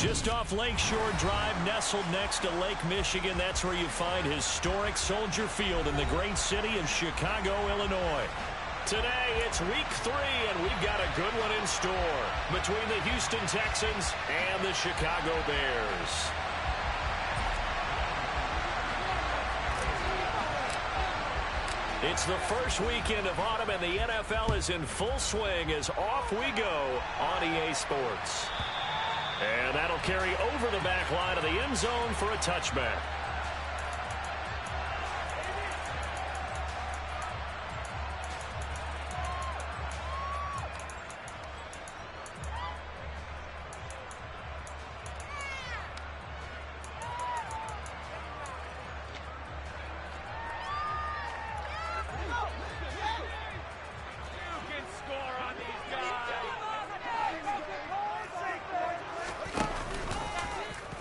Just off Lakeshore Drive, nestled next to Lake Michigan. That's where you find historic Soldier Field in the great city of Chicago, Illinois. Today, it's week 3, and we've got a good one in store between the Houston Texans and the Chicago Bears. It's the first weekend of autumn, and the NFL is in full swing as off we go on EA Sports. And that'll carry over the back line of the end zone for a touchback.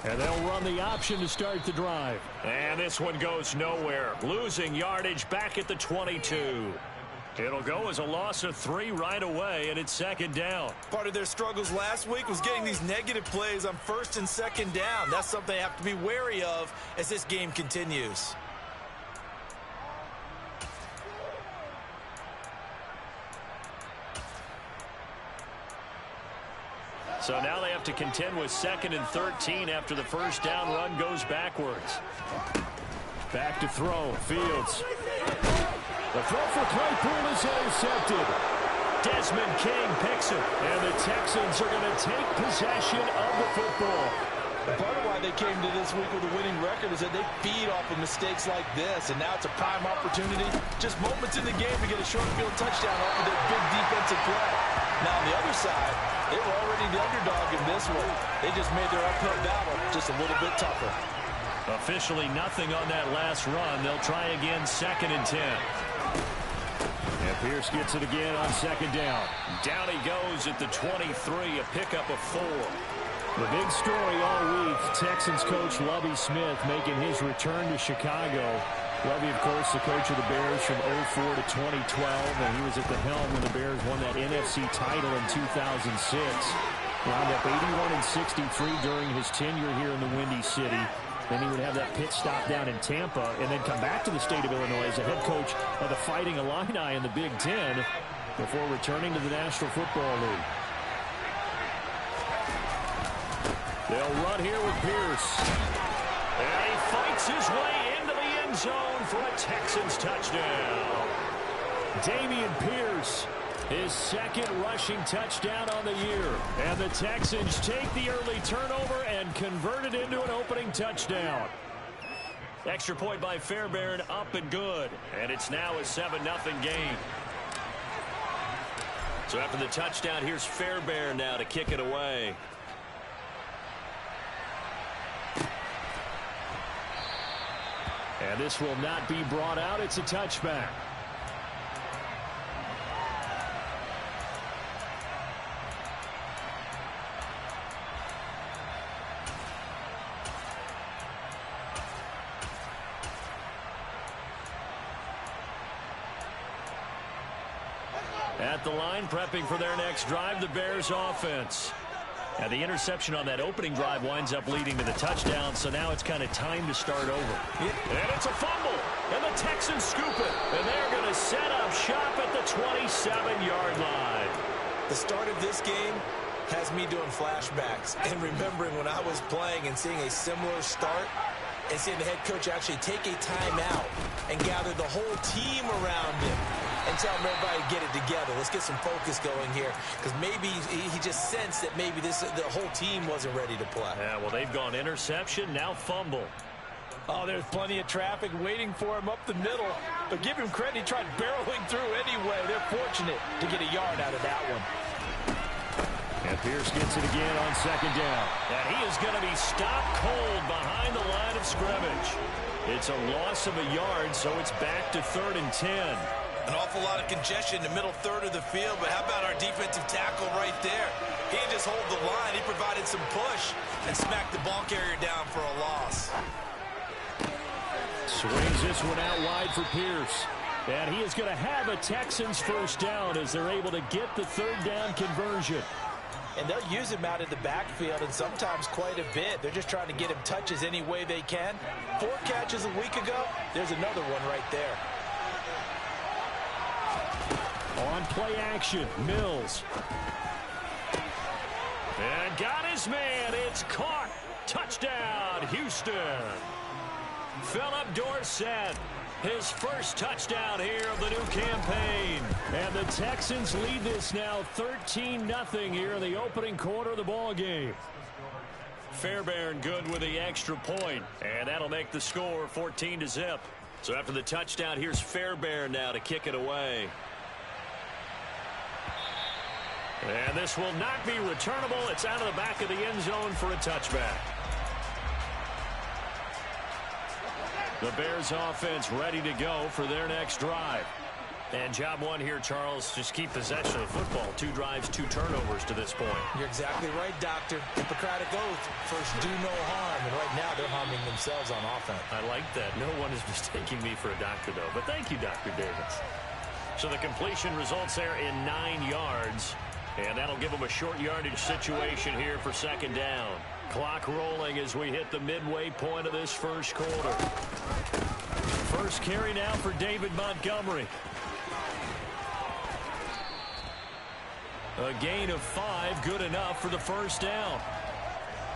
And they'll run the option to start the drive. And this one goes nowhere. Losing yardage back at the 22. It'll go as a loss of 3 right away, and it's second down. Part of their struggles last week was getting these negative plays on first and second down. That's something they have to be wary of as this game continues. So now they have to contend with 2nd and 13 after the first down run goes backwards. Back to throw. Fields. The throw for Claypool is intercepted. Desmond King picks it. And the Texans are going to take possession of the football. Part of why they came to this week with a winning record is that they feed off of mistakes like this. And now it's a prime opportunity. Just moments in the game to get a short field touchdown off of their big defensive play. Now on the other side, they were already the underdog in this one. They just made their uphill battle just a little bit tougher. Officially nothing on that last run. They'll try again 2nd and 10. And Pierce gets it again on 2nd down. Down he goes at the 23, a pickup of 4. The big story all week, Texans coach Lovie Smith making his return to Chicago. Lovie, of course, the coach of the Bears from 2004 to 2012, and he was at the helm when the Bears won that NFC title in 2006. Wound up 81-63 during his tenure here in the Windy City. Then he would have that pit stop down in Tampa and then come back to the state of Illinois as the head coach of the Fighting Illini in the Big Ten before returning to the National Football League. They'll run here with Pierce. And he fights his way into the end zone for a Texans touchdown. Dameon Pierce, his 2nd rushing touchdown on the year. And the Texans take the early turnover and convert it into an opening touchdown. Extra point by Fairbairn, up and good. And it's now a 7-0 game. So after the touchdown, here's Fairbairn now to kick it away. And this will not be brought out. It's a touchback. At the line, prepping for their next drive, the Bears offense. And the interception on that opening drive winds up leading to the touchdown, so now it's kind of time to start over. And it's a fumble, and the Texans scoop it. And they're going to set up shop at the 27-yard line. The start of this game has me doing flashbacks and remembering when I was playing and seeing a similar start and seeing the head coach actually take a timeout and gather the whole team around him and tell everybody to get it together. Let's get some focus going here, because maybe he just sensed that maybe the whole team wasn't ready to play. Yeah, well, they've gone interception, now fumble. Oh, there's plenty of traffic waiting for him up the middle, but give him credit, he tried barreling through anyway. They're fortunate to get a yard out of that one. And Pierce gets it again on 2nd down. And he is going to be stopped cold behind the line of scrimmage. It's a loss of a yard, so it's back to 3rd and 10. An awful lot of congestion in the middle third of the field, but how about our defensive tackle right there? He didn't just hold the line, he provided some push and smacked the ball carrier down for a loss. Swings this one out wide for Pierce. And he is going to have a Texans first down as they're able to get the 3rd down conversion. And they'll use him out in the backfield, and sometimes quite a bit. They're just trying to get him touches any way they can. 4 catches a week ago. There's another one right there. On play action, Mills. And got his man. It's caught. Touchdown, Houston. Philip Dorsett, his first touchdown here of the new campaign. And the Texans lead this now 13-0 here in the opening quarter of the ball game. Fairbairn good with the extra point, and that'll make the score 14-0. So after the touchdown, here's Fairbairn now to kick it away. And this will not be returnable. It's out of the back of the end zone for a touchback. The Bears offense ready to go for their next drive. And job one here, Charles, just keep possession of the football. 2 drives, 2 turnovers to this point. You're exactly right, Doctor. Hippocratic oath. First, do no harm. And right now, they're harming themselves on offense. I like that. No one is mistaking me for a doctor, though. But thank you, Dr. Davis. So the completion results there in 9 yards. And that'll give them a short yardage situation here for second down. Clock rolling as we hit the midway point of this first quarter. First carry now for David Montgomery. A gain of 5, good enough for the first down.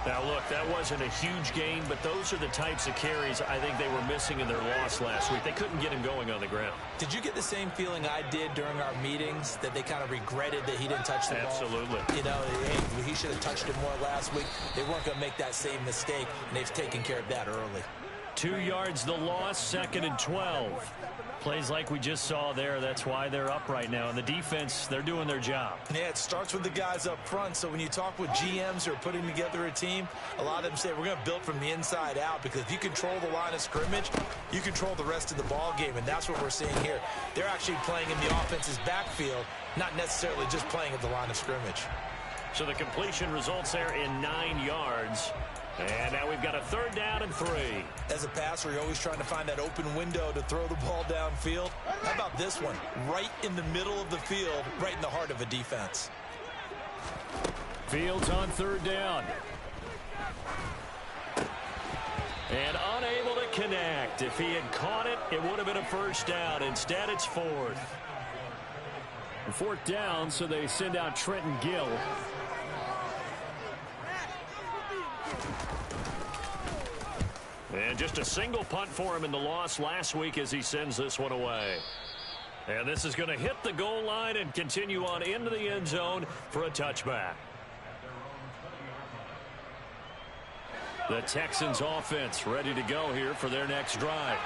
Now, look, that wasn't a huge gain, but those are the types of carries I think they were missing in their loss last week. They couldn't get him going on the ground. Did you get the same feeling I did during our meetings, that they kind of regretted that he didn't touch the ball? Absolutely. You know, hey, he should have touched it more last week. They weren't going to make that same mistake, and they've taken care of that early. 2 yards the loss, 2nd and 12. Plays like we just saw there. That's why they're up right now. And the defense, they're doing their job. Yeah, it starts with the guys up front. So when you talk with GMs who are putting together a team, a lot of them say we're going to build from the inside out, because if you control the line of scrimmage, you control the rest of the ball game. And that's what we're seeing here. They're actually playing in the offense's backfield, not necessarily just playing at the line of scrimmage. So the completion results there in 9 yards. And now we've got a 3rd down and 3. As a passer, you're always trying to find that open window to throw the ball downfield. How about this one? Right in the middle of the field, right in the heart of a defense. Fields on 3rd down. And unable to connect. If he had caught it, it would have been a first down. Instead, it's 4th. 4th down, so they send out Trenton Gill. And just a single punt for him in the loss last week as he sends this one away. And this is going to hit the goal line and continue on into the end zone for a touchback. The Texans offense ready to go here for their next drive.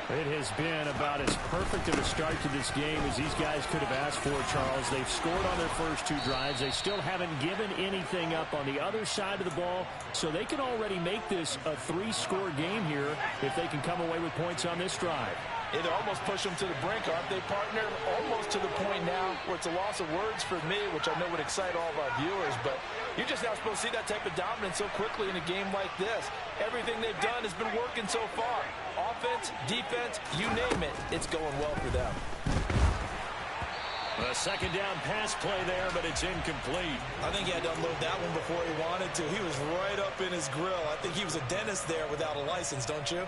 It has been about as perfect of a start to this game as these guys could have asked for, Charles. They've scored on their first 2 drives. They still haven't given anything up on the other side of the ball, so they can already make this a 3-score game here if they can come away with points on this drive. Yeah, they're almost push them to the brink, aren't they, partner? Almost to the point now where it's a loss of words for me, which I know would excite all of our viewers, but you're just not supposed to see that type of dominance so quickly in a game like this. Everything they've done has been working so far. Offense, defense, you name it, it's going well for them. A 2nd down pass play there, but it's incomplete. I think he had to unload that one before he wanted to. He was right up in his grill. I think he was a dentist there without a license, don't you?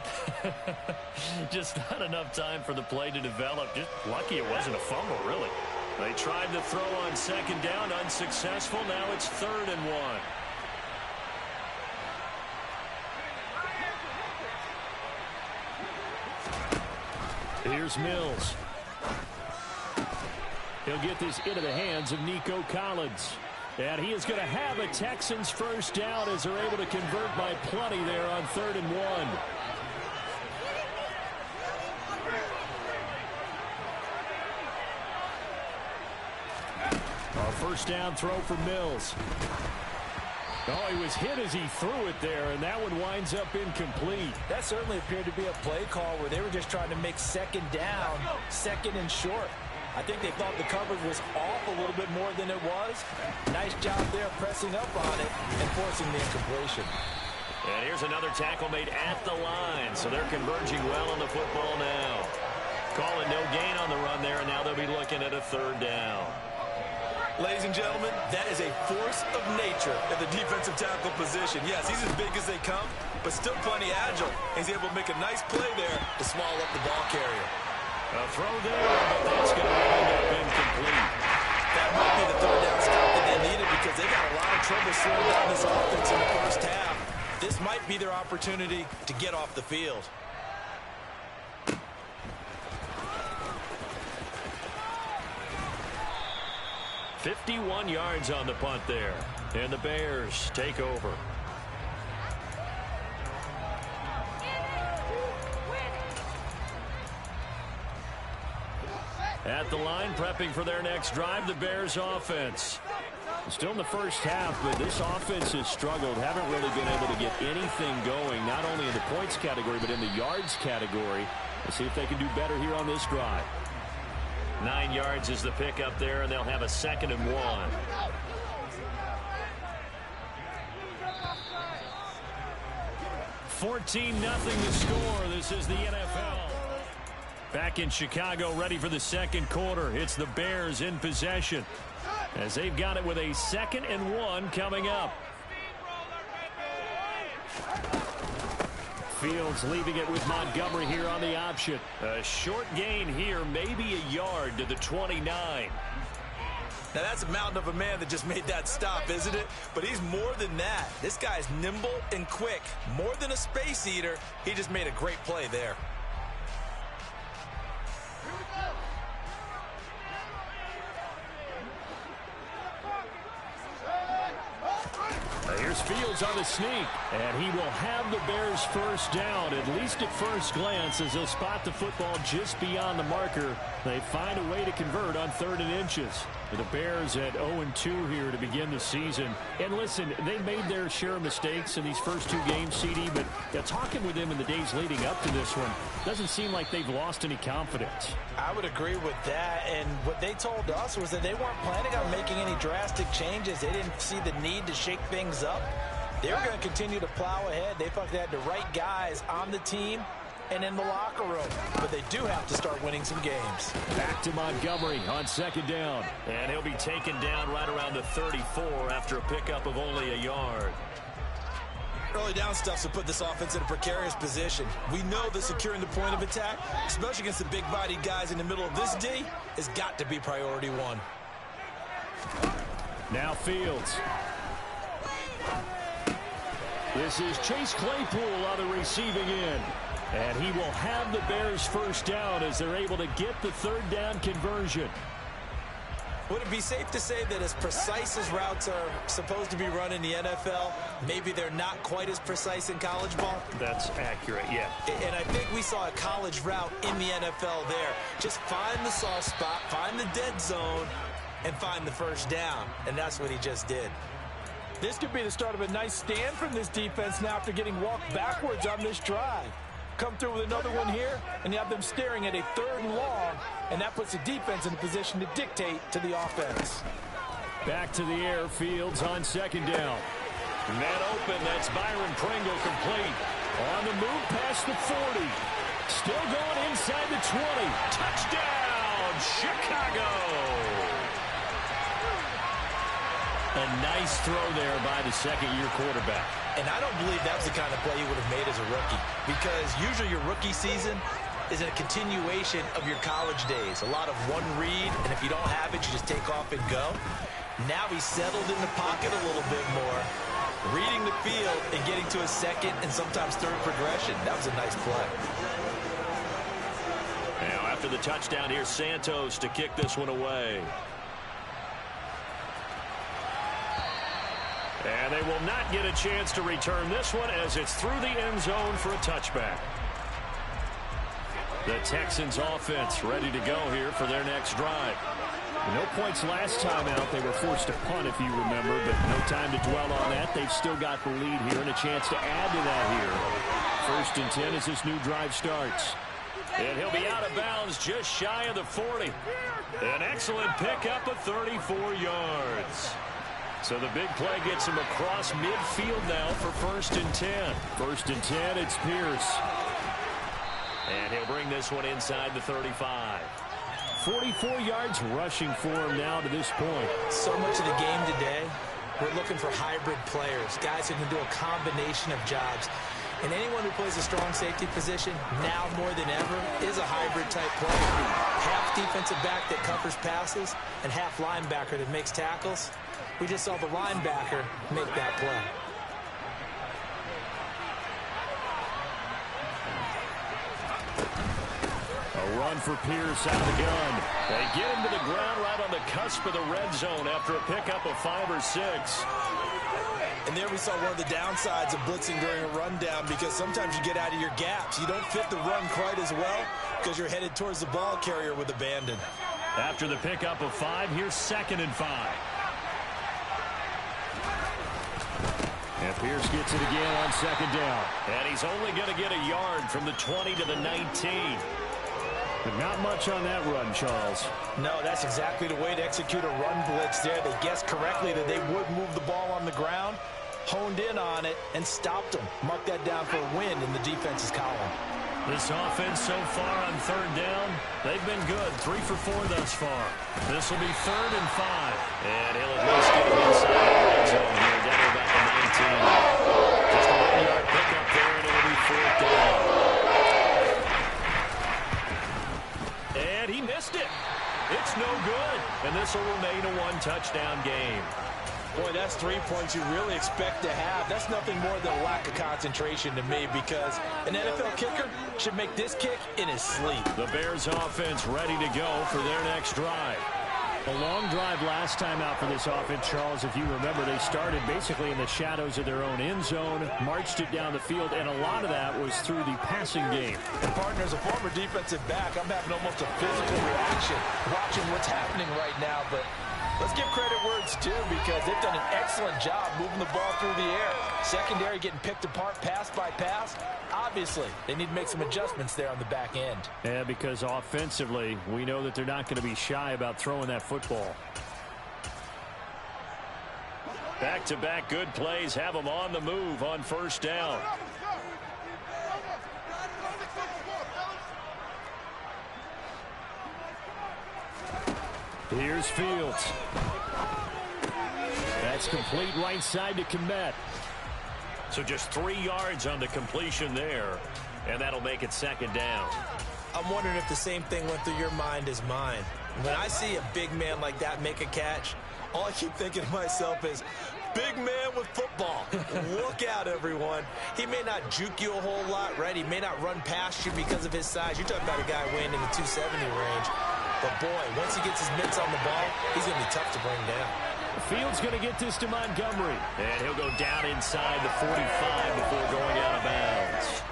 Just not enough time for the play to develop. Just lucky it wasn't a fumble, really. They tried to throw on 2nd down, unsuccessful. Now it's 3rd and 1. Here's Mills. He'll get this into the hands of Nico Collins. And he is going to have a Texans first down as they're able to convert by plenty there on 3rd and 1. A first down throw for Mills. Oh, he was hit as he threw it there, and that one winds up incomplete. That certainly appeared to be a play call where they were just trying to make 2nd down, 2nd and short. I think they thought the coverage was off a little bit more than it was. Nice job there pressing up on it and forcing the incompletion. And here's another tackle made at the line, so they're converging well on the football now. Calling no gain on the run there, and now they'll be looking at a 3rd down. Ladies and gentlemen, that is a force of nature at the defensive tackle position. Yes, he's as big as they come, but still plenty agile. He's able to make a nice play there to swallow up the ball carrier. A throw there, but that's going to end up incomplete. That might be the third down stop that they needed because they got a lot of trouble slowing down this offense in the first half. This might be their opportunity to get off the field. "51 yards on the punt there, and the Bears take over. At the line, prepping for their next drive, the Bears offense. Still in the first half, but this offense has struggled. Haven't really been able to get anything going, not only in the points category, but in the yards category. Let's see if they can do better here on this drive. 9 yards is the pickup there, and they'll have a 2nd and 1. $14-0 the score. This is the NFL. Back in Chicago, ready for the second quarter. It's the Bears in possession, as they've got it with a 2nd and 1 coming up. Fields leaving it with Montgomery here on the option. A short gain here, maybe a yard to the 29. Now that's a mountain of a man that just made that stop, isn't it? But he's more than that. This guy's nimble and quick. More than a space eater, he just made a great play there. Here's Fields on the sneak, and he will have the Bears first down, at least at first glance, as they'll spot the football just beyond the marker. They find a way to convert on 3rd and inches. The Bears at 0-2 here to begin the season. And listen, they made their share of mistakes in these first 2 games, CD, but talking with them in the days leading up to this one, doesn't seem like they've lost any confidence. I would agree with that, and what they told us was that they weren't planning on making any drastic changes. They didn't see the need to shake things up. They were going to continue to plow ahead. They felt they had the right guys on the team and in the locker room, but they do have to start winning some games. Back to Montgomery on 2nd down, and he'll be taken down right around the 34 after a pickup of only a yard. Early down stuff to put this offense in a precarious position. We know that securing the point of attack, especially against the big-bodied guys in the middle of this D, has got to be priority 1. Now Fields. This is Chase Claypool on the receiving end. And he will have the Bears first down as they're able to get the 3rd down conversion. Would it be safe to say that as precise as routes are supposed to be run in the NFL, maybe they're not quite as precise in college ball? That's accurate, yeah. And I think we saw a college route in the NFL there. Just find the soft spot, find the dead zone, and find the first down. And that's what he just did. This could be the start of a nice stand from this defense now after getting walked backwards on this drive. Come through with another one here, and you have them staring at a 3rd and long, and that puts the defense in a position to dictate to the offense. Back to the air, Fields on 2nd down. Net open, that's Byron Pringle complete. On the move past the 40. Still going inside the 20. Touchdown, Chicago! A nice throw there by the 2nd-year quarterback. And I don't believe that was the kind of play he would have made as a rookie, because usually your rookie season is a continuation of your college days. A lot of one read, and if you don't have it, you just take off and go. Now he's settled in the pocket a little bit more, reading the field and getting to a 2nd and sometimes 3rd progression. That was a nice play. Now after the touchdown, here's Santos to kick this one away. And they will not get a chance to return this one as it's through the end zone for a touchback. The Texans offense ready to go here for their next drive. No points last time out. They were forced to punt, if you remember, but no time to dwell on that. They've still got the lead here and a chance to add to that here. 1st and 10 as this new drive starts. And he'll be out of bounds just shy of the 40. An excellent pickup of 34 yards. So the big play gets him across midfield now for 1st and 10. 1st and 10, it's Pierce. And he'll bring this one inside the 35. 44 yards rushing for him now to this point. So much of the game today, we're looking for hybrid players, guys who can do a combination of jobs. And anyone who plays a strong safety position, now more than ever, is a hybrid-type player. Half defensive back that covers passes and half linebacker that makes tackles. We just saw the linebacker make that play. A run for Pierce out of the gun. They get him to the ground right on the cusp of the red zone after a pickup of 5 or 6. And there we saw one of the downsides of blitzing during a rundown, because sometimes you get out of your gaps. You don't fit the run quite as well because you're headed towards the ball carrier with abandon. After the pickup of 5, here's 2nd and 5. And Pierce gets it again on 2nd down. And he's only going to get a yard from the 20 to the 19. But not much on that run, Charles. No, that's exactly the way to execute a run blitz there. They guessed correctly that they would move the ball on the ground, honed in on it, and stopped them. Mark that down for a win in the defense's column. This offense so far on 3rd down, they've been good. 3 for 4 thus far. This will be 3rd and 5. And he'll at least get him inside the red zone here, down to about the 19. Just a 1-yard pickup there, and it'll be 4th down. And he missed it. It's no good. And this will remain a 1-touchdown game. Boy, that's 3 points you really expect to have. That's nothing more than a lack of concentration to me, because an NFL kicker should make this kick in his sleep. The Bears offense ready to go for their next drive. A long drive last time out for this offense, Charles. If you remember, they started basically in the shadows of their own end zone, marched it down the field, and a lot of that was through the passing game. And partner, as a former defensive back, I'm having almost a physical reaction watching what's happening right now. But let's give credit where it's due, because they've done an excellent job moving the ball through the air. Secondary getting picked apart pass by pass. Obviously, they need to make some adjustments there on the back end. Yeah, because offensively, we know that they're not going to be shy about throwing that football. Back-to-back good plays have them on the move on 1st down. Here's Fields. That's complete right side to Kmet. So just 3 yards on the completion there, and that'll make it 2nd down. I'm wondering if the same thing went through your mind as mine. When I see a big man like that make a catch, all I keep thinking to myself is, big man with football. Look out, everyone. He may not juke you a whole lot, right? He may not run past you because of his size. You're talking about a guy weighing in the 270 range. But, boy, once he gets his mitts on the ball, he's going to be tough to bring down. Fields going to get this to Montgomery. And he'll go down inside the 45 before going out of bounds.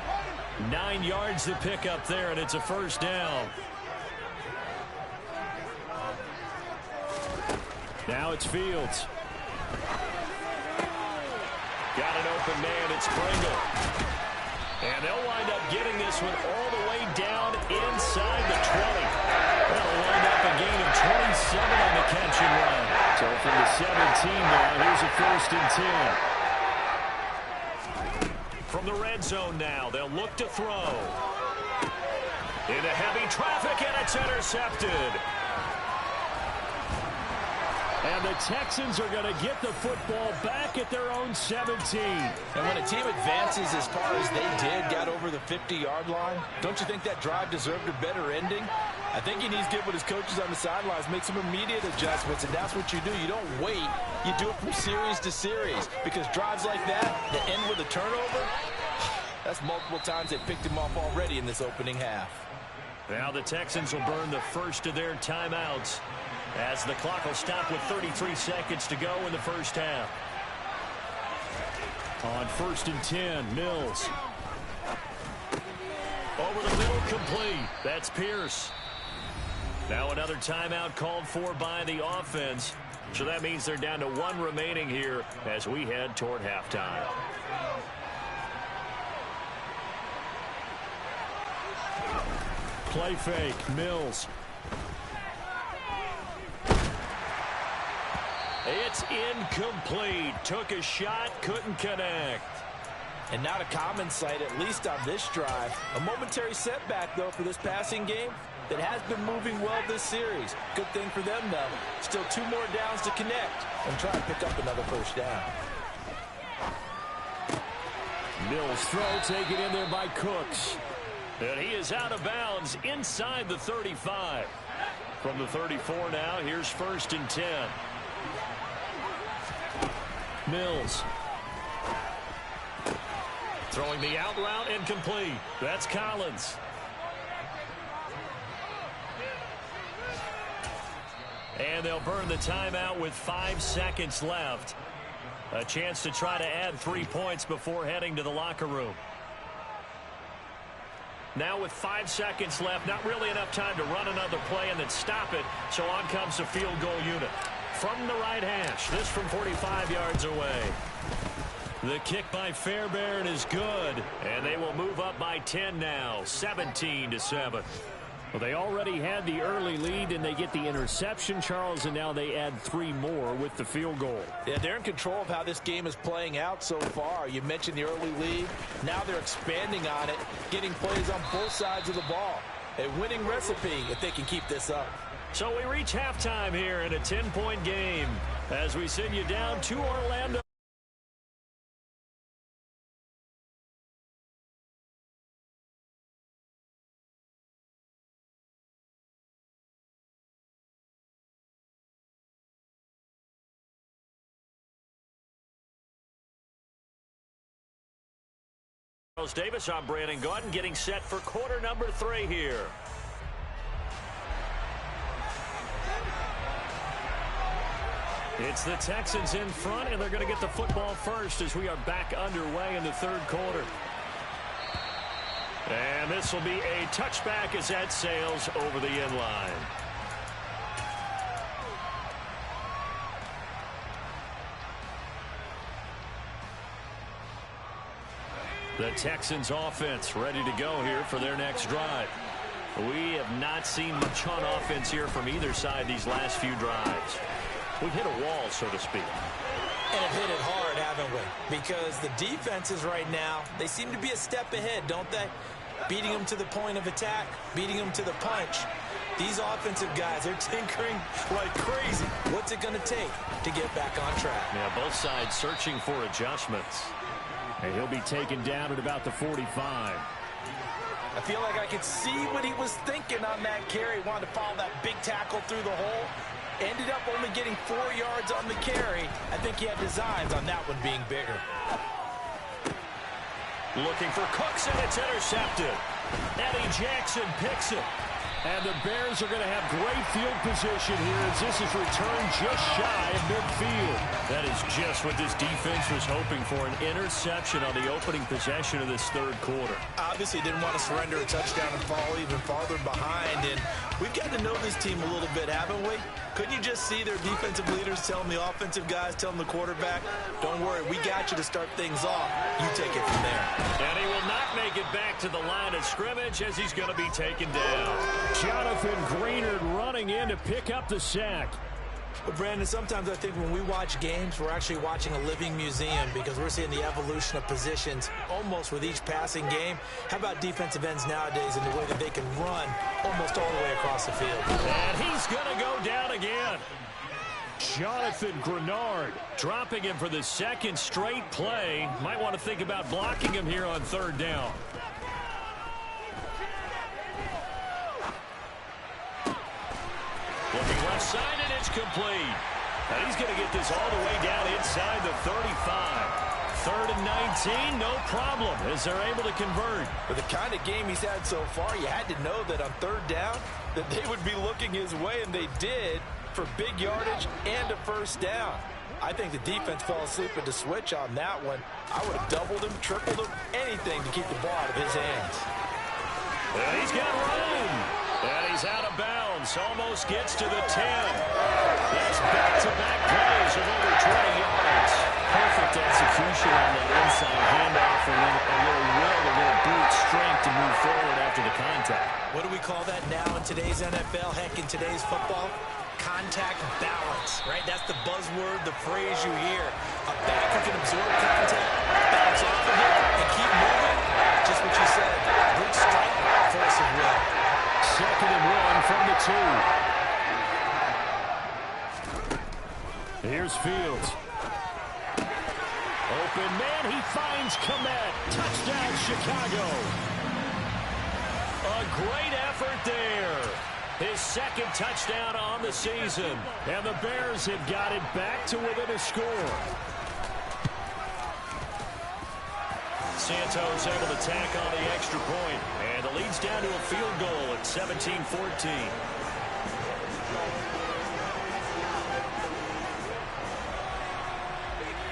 9 yards to pick up there, and it's a 1st down. Now it's Fields. Got an open man. It's Pringle. And they'll wind up getting this one all the way down inside the 20. That'll wind up a gain of 27 on the catch and run. So from the 17 now, here's a 1st and 10. From the red zone now, they'll look to throw. Into heavy traffic, and it's intercepted. And the Texans are going to get the football back at their own 17. And when a team advances as far as they did, got over the 50-yard line, don't you think that drive deserved a better ending? I think he needs to get with his coaches on the sidelines, make some immediate adjustments, and that's what you do. You don't wait. You do it from series to series, because drives like that end with a turnover, that's multiple times they picked him off already in this opening half. Now the Texans will burn the first of their timeouts, as the clock will stop with 33 seconds to go in the 1st half. On 1st and 10, Mills. Over the middle, complete. That's Pierce. Now another timeout called for by the offense. So that means they're down to 1 remaining here as we head toward halftime. Play fake, Mills. It's incomplete. Took a shot, couldn't connect. And not a common sight, at least on this drive. A momentary setback, though, for this passing game. that has been moving well this series. Good thing for them, though. Still 2 more downs to connect and try to pick up another first down. Mills' throw taken in there by Cooks. And he is out of bounds inside the 35. From the 34 now, here's 1st and 10. Mills. Throwing the out route incomplete. That's Collins. And they'll burn the timeout with 5 seconds left. A chance to try to add 3 points before heading to the locker room. Now with 5 seconds left, not really enough time to run another play and then stop it. So on comes the field goal unit. From the right hash, this from 45 yards away. The kick by Fairbairn is good, and they will move up by 10 now, 17-7. Well, they already had the early lead, and they get the interception, Charles, and now they add 3 more with the field goal. Yeah, they're in control of how this game is playing out so far. You mentioned the early lead. Now they're expanding on it, getting plays on both sides of the ball. A winning recipe if they can keep this up. So we reach halftime here in a 10-point game as we send you down to Orlando. Charles Davis, I'm Brandon Gaudin, getting set for quarter number 3 here. It's the Texans in front, and they're going to get the football first as we are back underway in the 3rd quarter. And this will be a touchback as that sails over the end line. The Texans offense ready to go here for their next drive. We have not seen much on offense here from either side these last few drives. We've hit a wall, so to speak. And have hit it hard, haven't we? Because the defenses right now, they seem to be a step ahead, don't they? Beating them to the point of attack, beating them to the punch. These offensive guys, they're tinkering like crazy. What's it going to take to get back on track? Yeah, both sides searching for adjustments. And he'll be taken down at about the 45. I feel like I could see what he was thinking on that carry. Wanted to follow that big tackle through the hole. Ended up only getting 4 yards on the carry. I think he had designs on that one being bigger. Looking for Cooks, and it's intercepted. Eddie Jackson picks it. And the Bears are going to have great field position here as this is returned just shy of midfield. That is just what this defense was hoping for, an interception on the opening possession of this 3rd quarter. Obviously didn't want to surrender a touchdown and fall even farther behind. And we've got to know this team a little bit, haven't we? Couldn't you just see their defensive leaders telling the offensive guys, telling the quarterback, don't worry, we got you to start things off. You take it from there. And he will not make it back to the line of scrimmage as he's going to be taken down. Jonathan Greenard running in to pick up the sack. But, Brandon, sometimes I think when we watch games, we're actually watching a living museum because we're seeing the evolution of positions almost with each passing game. How about defensive ends nowadays and the way that they can run almost all the way across the field? And he's going to go down again. Jonathan Greenard dropping him for the 2nd straight play. Might want to think about blocking him here on 3rd down. Looking left side, and it's complete. And he's going to get this all the way down inside the 35. 3rd and 19, no problem, as they're able to convert. For the kind of game he's had so far, you had to know that on 3rd down, that they would be looking his way, and they did, for big yardage and a first down. I think the defense fell asleep at the switch on that one. I would have doubled him, tripled him, anything to keep the ball out of his hands. And he's got room. And he's out of bounds. Almost gets to the 10. That's back-to-back plays of over 20 yards. Perfect execution on that inside handoff, and then a little will, a little brute strength to move forward after the contact. What do we call that now in today's NFL? Heck, in today's football? Contact balance, right? That's the buzzword, the phrase you hear. A back who can absorb contact, bounce off of it, and keep moving. Just what you said. Brute strength, force of will. 2nd 1 from the 2. Here's Fields. Open man, he finds Kmet. Touchdown, Chicago. A great effort there. His second touchdown on the season. And the Bears have got it back to within a score. Santos able to tack on the extra point. And the lead's down to a field goal at 17-14.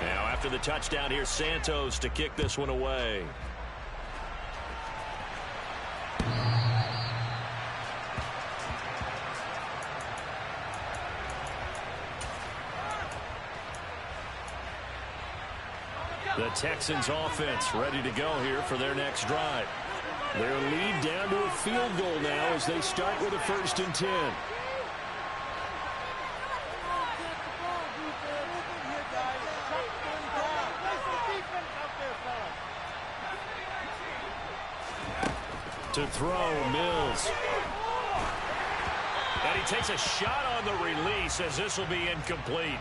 Now after the touchdown, here's Santos to kick this one away. The Texans offense ready to go here for their next drive. Their lead down to a field goal now as they start with a 1st and 10. To throw, Mills. And he takes a shot on the release as this will be incomplete.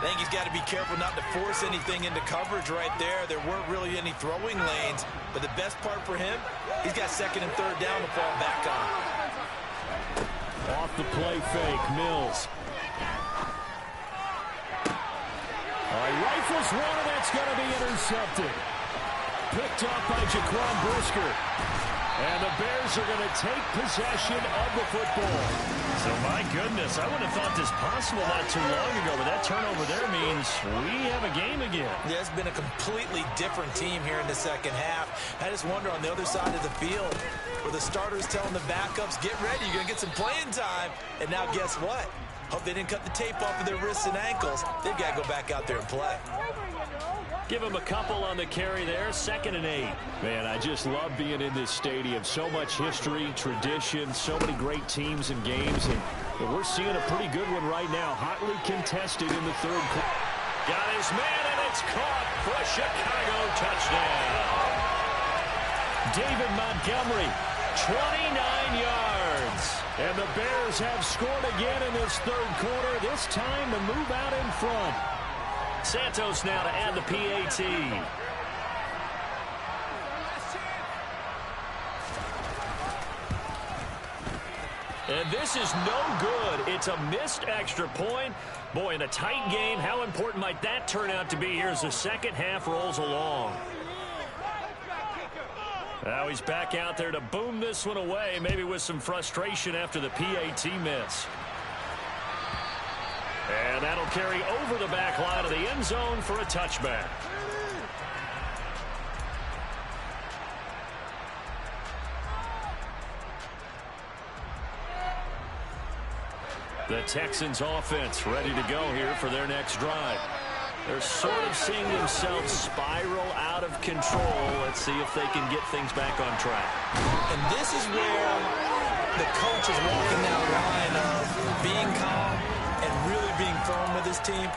I think he's got to be careful not to force anything into coverage right there. There weren't really any throwing lanes, but the best part for him, he's got 2nd and 3rd down to fall back on. Off the play fake, Mills. All right, rifles one, and that's going to be intercepted. Picked up by Jaquan Brisker. And the Bears are going to take possession of the football. So, my goodness, I wouldn't have thought this possible not too long ago, but that turnover there means we have a game again. Yeah, it's been a completely different team here in the second half. I just wonder on the other side of the field where the starters telling the backups, get ready, you're going to get some playing time. And now guess what? Hope they didn't cut the tape off of their wrists and ankles. They've got to go back out there and play. Give him a couple on the carry there, 2nd and 8. Man, I just love being in this stadium. So much history, tradition, so many great teams and games. And we're seeing a pretty good one right now. Hotly contested in the 3rd quarter. Got his man, and it's caught for a Chicago touchdown. David Montgomery, 29 yards. And the Bears have scored again in this 3rd quarter. This time to move out in front. Santos now to add the PAT. And this is no good. It's a missed extra point. Boy, in a tight game, how important might that turn out to be here as the second half rolls along? Now he's back out there to boom this one away, maybe with some frustration after the PAT miss. And that'll carry over the back line of the end zone for a touchback. The Texans offense ready to go here for their next drive. They're sort of seeing themselves spiral out of control. Let's see if they can get things back on track. And this is where the coach is walking that line of being calm and really being firm with his team.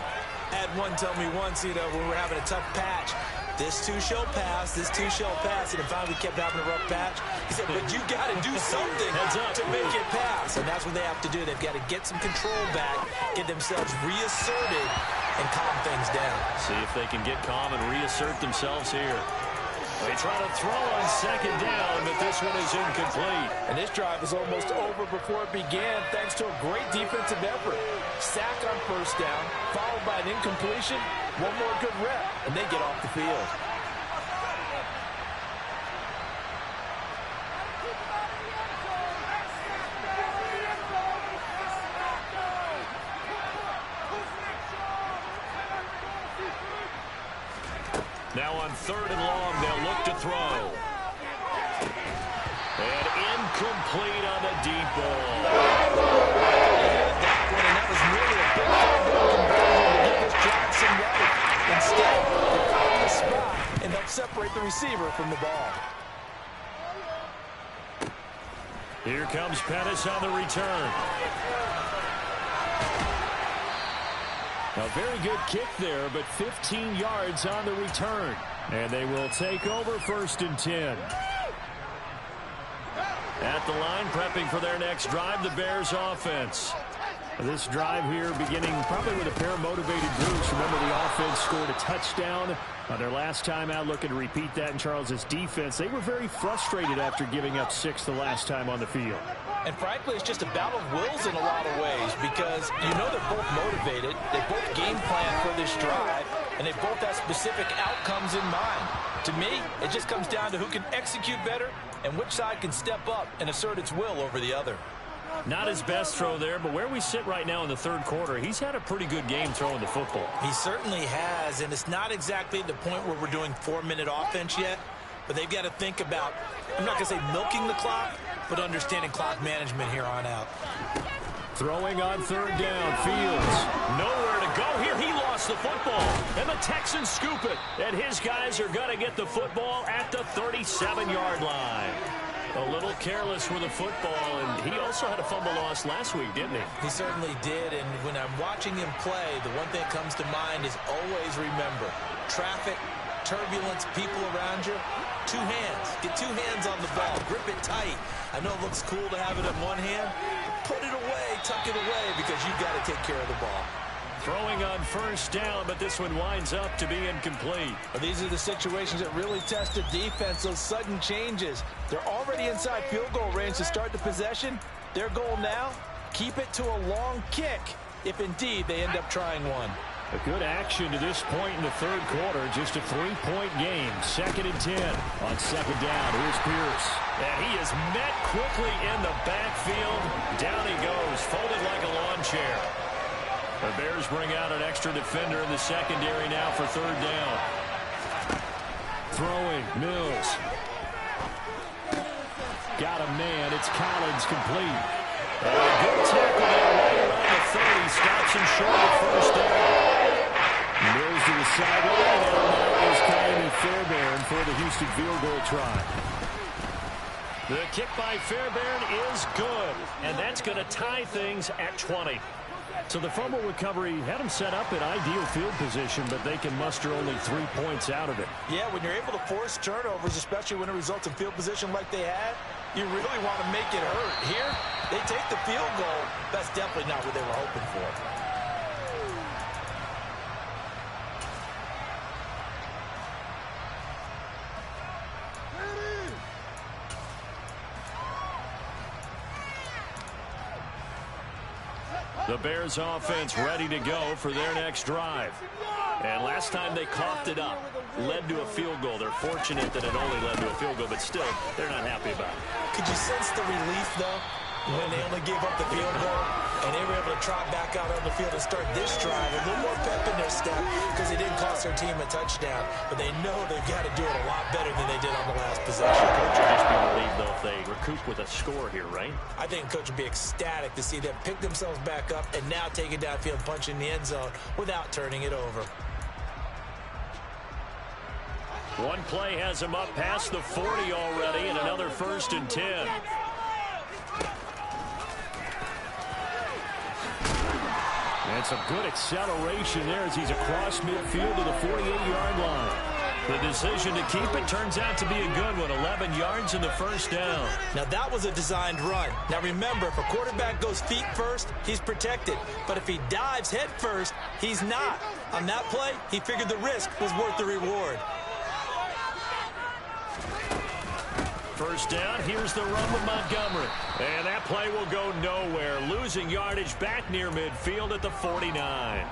I had one tell me once, when we're having a tough patch, this too shall pass, this too shall pass, and if finally we kept having a rough patch, he said, but you got to do something to make it pass, and that's what they have to do. They've got to get some control back, get themselves reasserted, and calm things down. See if they can get calm and reassert themselves here. They try to throw on 2nd down, but this one is incomplete. And this drive is almost over before it began thanks to a great defensive effort. Sack on 1st down, followed by an incompletion, one more good rep, and they get off the field. Now on 3rd and long, they'll look to throw. And incomplete on the deep ball. That was really a big conversion to get this Jackson right. Instead, they found the spot and helped separate the receiver from the ball. Here comes Pettis on the return. A very good kick there, but 15 yards on the return. And they will take over 1st and 10. At at the line, prepping for their next drive, the Bears offense. This drive here beginning probably with a pair of motivated groups. Remember, the offense scored a touchdown their last time out, looking to repeat that in Charles's defense. They were very frustrated after giving up 6 the last time on the field. And frankly, it's just a battle of wills in a lot of ways because you know they're both motivated. They both game plan for this drive, and they both have specific outcomes in mind. To me, it just comes down to who can execute better and which side can step up and assert its will over the other. Not his best throw there, but where we sit right now in the third quarter, he's had a pretty good game throwing the football. He certainly has, and it's not exactly at the point where we're doing 4-minute offense yet, but they've got to think about, I'm not going to say milking the clock, but understanding clock management here on out. Throwing on third down, Fields. Nowhere to go here. He lost the football, and the Texans scoop it. And his guys are going to get the football at the 37-yard line. A little careless with the football, and he also had a fumble loss last week, didn't he? He certainly did, and when I'm watching him play, the one thing that comes to mind is always remember, traffic, turbulence, people around you, 2 hands. Get 2 hands on the ball. Grip it tight. I know it looks cool to have it in one hand. Put it away, tuck it away, because you've got to take care of the ball. Throwing on first down, but this one winds up to be incomplete. Well, these are the situations that really test the defense, those sudden changes. They're already inside field goal range to start the possession. Their goal now, keep it to a long kick, if indeed they end up trying one. A good action to this point in the third quarter. Just a 3-point game. 2nd and 10. On second down, here's Pierce. And he is met quickly in the backfield. Down he goes, folded like a lawn chair. The Bears bring out an extra defender in the secondary now for third down. Throwing, Mills. Got a man. It's Collins, complete. And a good tackle there right around the 30. Stops him short of first down. Mills to the sideline, and now is Kylie Fairbairn for the Houston field goal try. The kick by Fairbairn is good, and that's going to tie things at 20. So the fumble recovery had them set up in ideal field position, but they can muster only 3 points out of it. Yeah, when you're able to force turnovers, especially when it results in field position like they had, you really want to make it hurt. Here, they take the field goal. That's definitely not what they were hoping for. The Bears offense ready to go for their next drive. And last time they coughed it up, led to a field goal. They're fortunate that it only led to a field goal, but still, they're not happy about it. Could you sense the relief, though, when they only gave up the field goal and they were able to trot back out on the field and start this drive? A little more pep in their step because they didn't cost their team a touchdown, but they know they've got to do it a lot better than they did on the last possession. Coach will just be relieved, though, if they recoup with a score here, right? I think Coach would be ecstatic to see them pick themselves back up and now take it downfield, punch in the end zone without turning it over. One play has him up past the 40 already, and another 1st and 10. And some good acceleration there as he's across midfield to the 48-yard line. The decision to keep it turns out to be a good one. 11 yards in the first down. Now, that was a designed run. Now, remember, if a quarterback goes feet first, he's protected. But if he dives head first, he's not. On that play, he figured the risk was worth the reward. First down, here's the run with Montgomery. And that play will go nowhere. Losing yardage back near midfield at the 49.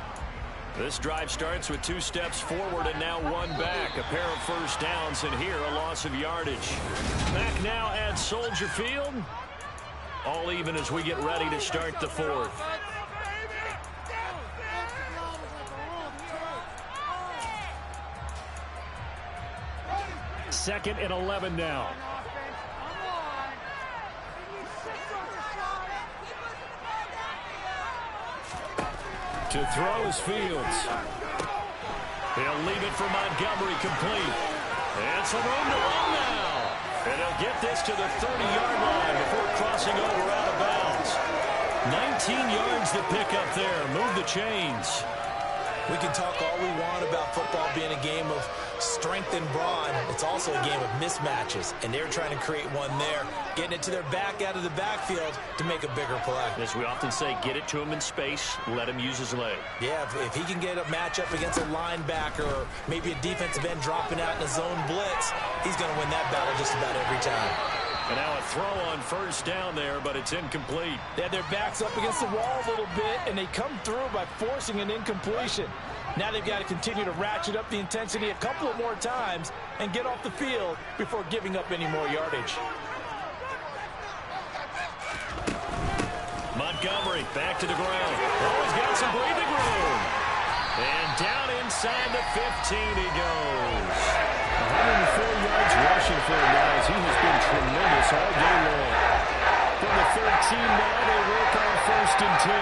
This drive starts with 2 steps forward and now 1 back. A pair of first downs, and here a loss of yardage. Back now at Soldier Field. All even as we get ready to start the 4th. Second and 11 now. To throw is Fields. He'll leave it for Montgomery, complete. And some room to run now. And he'll get this to the 30-yard line before crossing over out of bounds. 19 yards to pick up there. Move the chains. We can talk all we want about football being a game of strength and brawn. It's also a game of mismatches, and they're trying to create one there, getting it to their back out of the backfield to make a bigger play. As we often say, get it to him in space, let him use his leg. Yeah, if he can get a matchup against a linebacker or maybe a defensive end dropping out in a zone blitz, he's going to win that battle just about every time. And now a throw on first down there, but it's incomplete. They had their backs up against the wall a little bit, and they come through by forcing an incompletion. Now they've got to continue to ratchet up the intensity a couple of more times and get off the field before giving up any more yardage. Montgomery back to the ground. Oh, he's got some breathing room. And down inside the 15 he goes. 104 yards rushing for him now as he has been tremendous all day long. From the 13 now, they work on 1st and 10.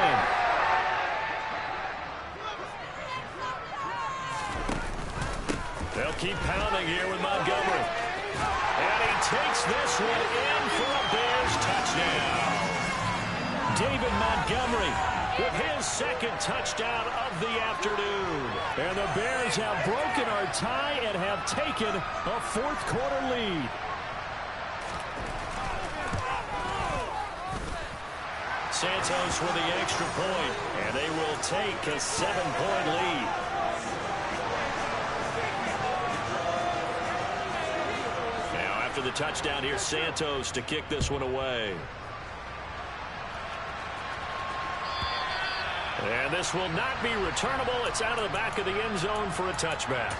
They'll keep pounding here with Montgomery. And he takes this one in for a Bears touchdown. David Montgomery with his second touchdown of the afternoon. And the Bears have broken our tie and have taken a fourth-quarter lead. Santos with the extra point, and they will take a 7-point lead. Now after the touchdown, here's Santos to kick this one away. And this will not be returnable. It's out of the back of the end zone for a touchback.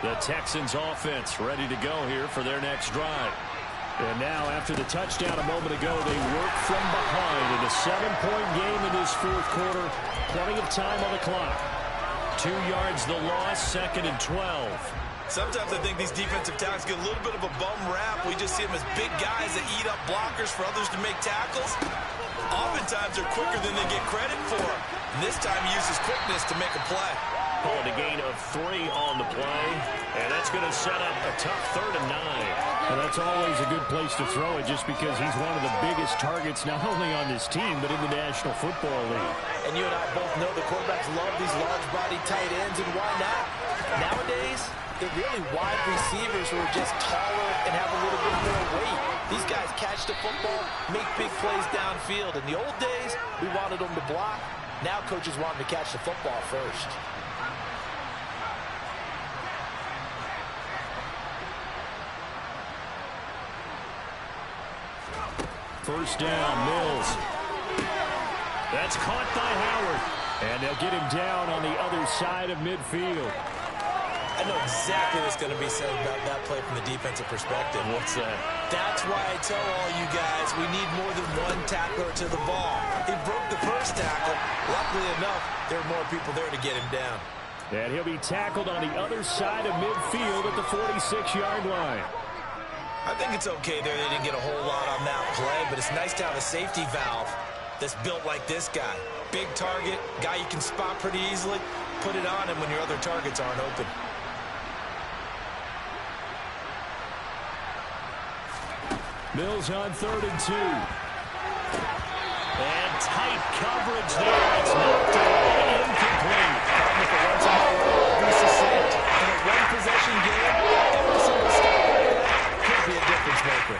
The Texans offense ready to go here for their next drive. And now, after the touchdown a moment ago, they work from behind in a 7-point game in this fourth quarter. Plenty of time on the clock. 2 yards the loss, 2nd and 12. Sometimes I think these defensive tackles get a little bit of a bum rap. We just see them as big guys that eat up blockers for others to make tackles. Oftentimes they're quicker than they get credit for. And this time he uses quickness to make a play. Pulling a gain of 3 on the play. And that's going to set up a tough 3rd and 9. And that's always a good place to throw it just because he's one of the biggest targets not only on this team but in the National Football League. And you and I both know the quarterbacks love these large-body tight ends, and why not? Nowadays, they're really wide receivers who are just taller and have a little bit more weight. These guys catch the football, make big plays downfield. In the old days, we wanted them to block. Now coaches want them to catch the football first. First down, Mills. That's caught by Howard. And they'll get him down on the other side of midfield. I know exactly what's going to be said about that play from the defensive perspective. What's that? That's why I tell all you guys we need more than one tackler to the ball. He broke the first tackle. Luckily enough, there are more people there to get him down. And he'll be tackled on the other side of midfield at the 46-yard line. I think it's okay there. They didn't get a whole lot on that play, but it's nice to have a safety valve that's built like this guy. Big target, guy you can spot pretty easily. Put it on him when your other targets aren't open. Mills on 3rd and 2. And tight coverage there. It's knocked away, incomplete. If it runs on the road, be succinct. In a one-possession game, every single step like that could be a difference maker.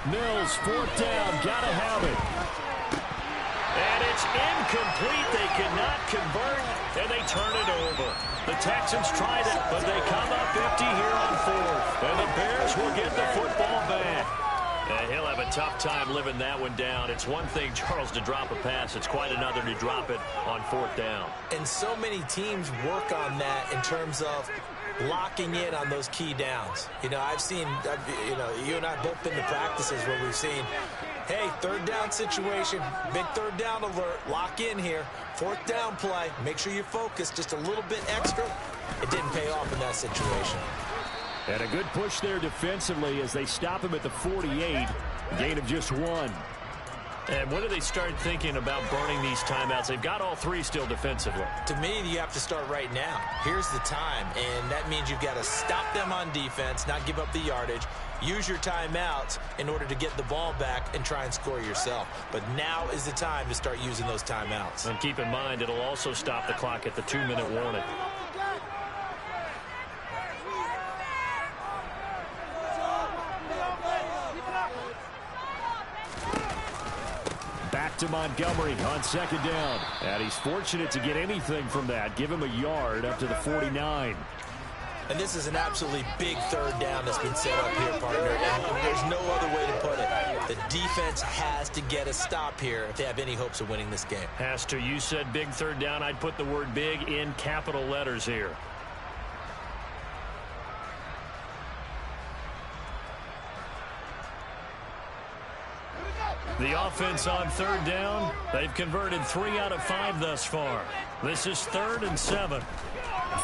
Mills, 4th down, gotta have it. And it's incomplete. They cannot convert, and they turn it over. The Texans tried it, but they come up empty here on 4th. And the Bears will get the football back. And he'll have a tough time living that one down. It's one thing, Charles, to drop a pass. It's quite another to drop it on 4th down. And so many teams work on that in terms of locking in on those key downs. You know, you and I both been to practices where we've seen, hey, 3rd down situation, big 3rd down alert, lock in here, 4th down play, make sure you focus just a little bit extra. It didn't pay off in that situation. And a good push there defensively as they stop him at the 48, gain of just 1. And when do they start thinking about burning these timeouts? They've got all three still defensively. To me, you have to start right now. Here's the time, and that means you've got to stop them on defense, not give up the yardage, use your timeouts in order to get the ball back and try and score yourself. But now is the time to start using those timeouts. And keep in mind, it'll also stop the clock at the 2-minute warning. Back to Montgomery on second down. And he's fortunate to get anything from that. Give him a yard up to the 49. And this is an absolutely big third down that's been set up here, partner. And there's no other way to put it. The defense has to get a stop here if they have any hopes of winning this game. Has to. You said big third down. I'd put the word big in capital letters here. The offense on third down, they've converted 3 out of 5 thus far. This is 3rd and 7.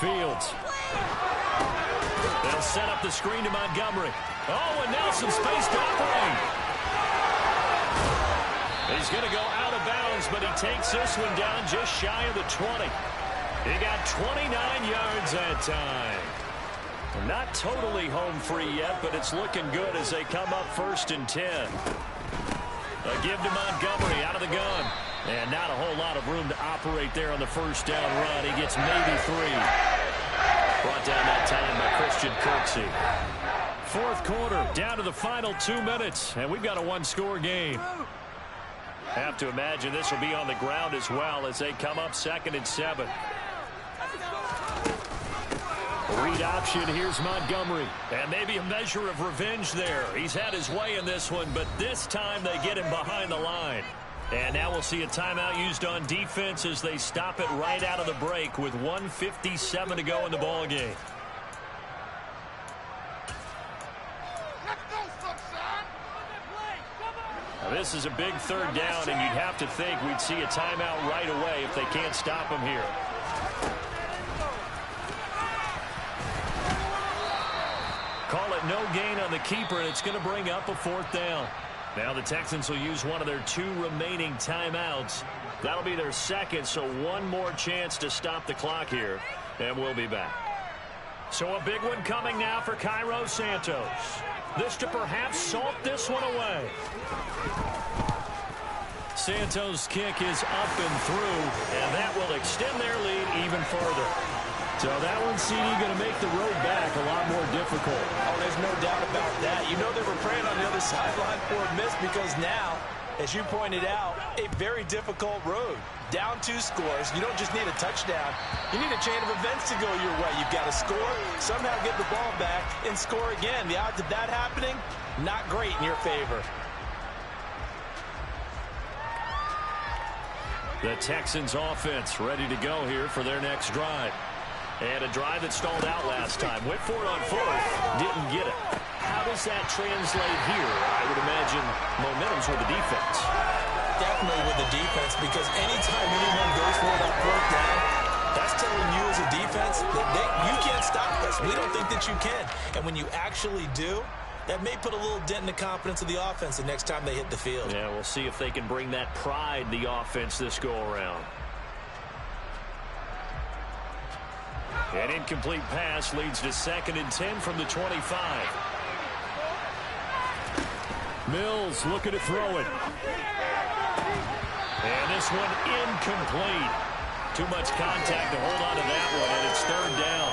Fields. They'll set up the screen to Montgomery. Oh, and Nelson space to operate. He's going to go out of bounds, but he takes this one down just shy of the 20. He got 29 yards that time. Not totally home free yet, but it's looking good as they come up 1st and 10. A give to Montgomery out of the gun. And not a whole lot of room to operate there on the first down run. He gets maybe 3. Brought down that time by Christian Kirksey. 4th quarter, down to the final 2 minutes. And we've got a 1-score game. Have to imagine this will be on the ground as well as they come up 2nd and 7. Read option, here's Montgomery. And maybe a measure of revenge there. He's had his way in this one, but this time they get him behind the line. And now we'll see a timeout used on defense as they stop it right out of the break with 1:57 to go in the ball game. Now this is a big third down, and you'd have to think we'd see a timeout right away if they can't stop him here. Call it no gain on the keeper, and it's going to bring up a 4th down. Now the Texans will use one of their 2 remaining timeouts. That'll be their 2nd, so one more chance to stop the clock here, and we'll be back. So a big one coming now for Cairo Santos. This to perhaps salt this one away. Santos' kick is up and through, and that will extend their lead even further. So that one, CD, going to make the road back a lot more difficult. Oh, there's no doubt about that. You know they were praying on the other sideline for a miss because now, as you pointed out, a very difficult road. Down 2 scores. You don't just need a touchdown. You need a chain of events to go your way. You've got to score, somehow get the ball back, and score again. The odds of that happening, not great in your favor. The Texans offense ready to go here for their next drive. And a drive that stalled out last time. Went for it on 4th. Didn't get it. How does that translate here? I would imagine momentum's with the defense. Definitely with the defense, because anytime anyone goes for that 4th down, that's telling you as a defense that you can't stop us. We don't think that you can. And when you actually do, that may put a little dent in the confidence of the offense the next time they hit the field. Yeah, we'll see if they can bring that pride, the offense, this go-around. An incomplete pass leads to 2nd and 10 from the 25. Mills looking to throw it. And this one incomplete. Too much contact to hold on to that one, and it's 3rd down.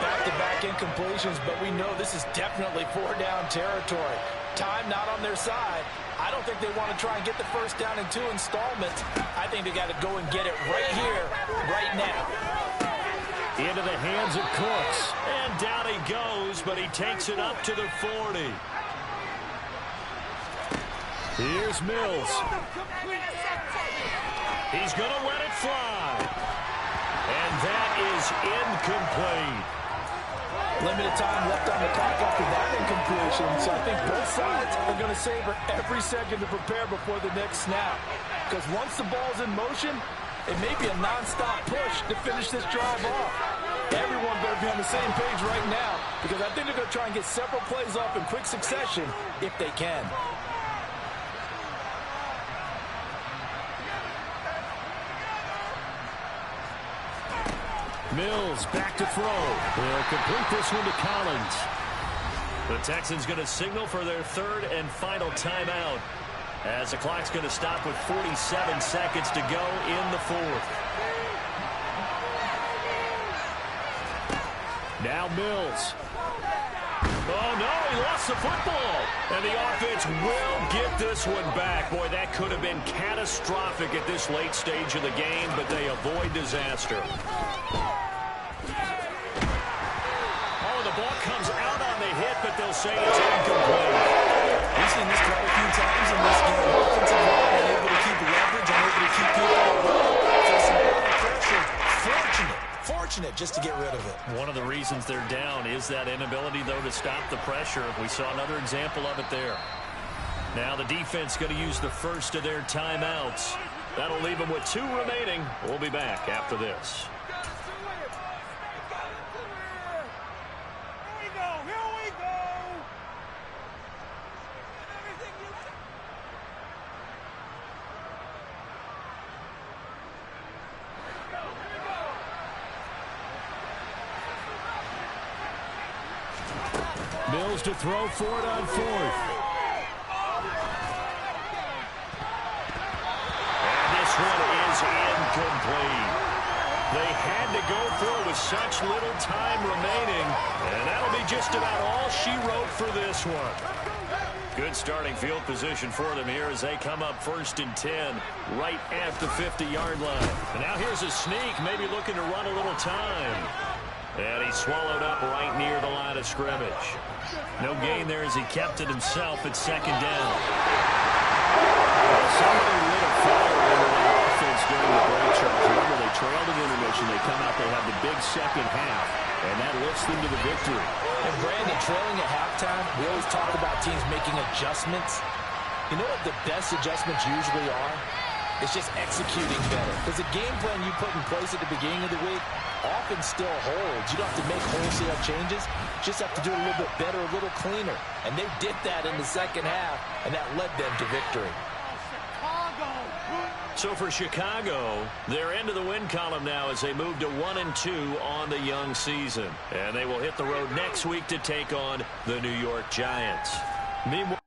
Back-to-back incompletions, but we know this is definitely 4-down territory. Time not on their side. I don't think they want to try and get the first down in 2 installments. I think they got to go and get it right here, right now. Into the hands of Cooks. And down he goes, but he takes it up to the 40. Here's Mills. He's going to let it fly. And that is incomplete. Limited time left on the clock after that incompletion, so I think both sides are going to savor every second to prepare before the next snap. Because once the ball's in motion, it may be a non-stop push to finish this drive off. Everyone better be on the same page right now, because I think they're going to try and get several plays off in quick succession if they can. Mills back to throw. He'll complete this one to Collins. The Texans going to signal for their third and final timeout, as the clock's going to stop with 47 seconds to go in the fourth. Now Mills. Oh, no, he lost the football. And the offense will get this one back. Boy, that could have been catastrophic at this late stage of the game, but they avoid disaster. Oh, the ball comes out on the hit, but they'll say it's incomplete. We've seen this quite a few times in this game. Offensive line unable to keep leverage, unable to keep people away. Facing a lot of pressure. Fortunate just to get rid of it. One of the reasons they're down is that inability, though, to stop the pressure. We saw another example of it there. Now the defense going to use the first of their timeouts. That'll leave them with 2 remaining. We'll be back after this. Mills to throw for it on fourth. And this one is incomplete. They had to go for it with such little time remaining, and that'll be just about all she wrote for this one. Good starting field position for them here as they come up 1st and 10 right at the 50-yard line. And now here's a sneak, maybe looking to run a little time. And he swallowed up right near the line of scrimmage. No gain there as he kept it himself at 2nd down. Well, somebody lit a fire under the offense during the break, Charles. Remember, they trailed in intermission. They come out, they have the big second half, and that lifts them to the victory. And Brandon, trailing at halftime, we always talk about teams making adjustments. You know what the best adjustments usually are? It's just executing better. Because the game plan you put in place at the beginning of the week often still holds. You don't have to make wholesale changes. You just have to do it a little bit better, a little cleaner. And they did that in the second half, and that led them to victory. So for Chicago, they're into the win column now as they move to 1-2 on the young season. And they will hit the road next week to take on the New York Giants. Meanwhile,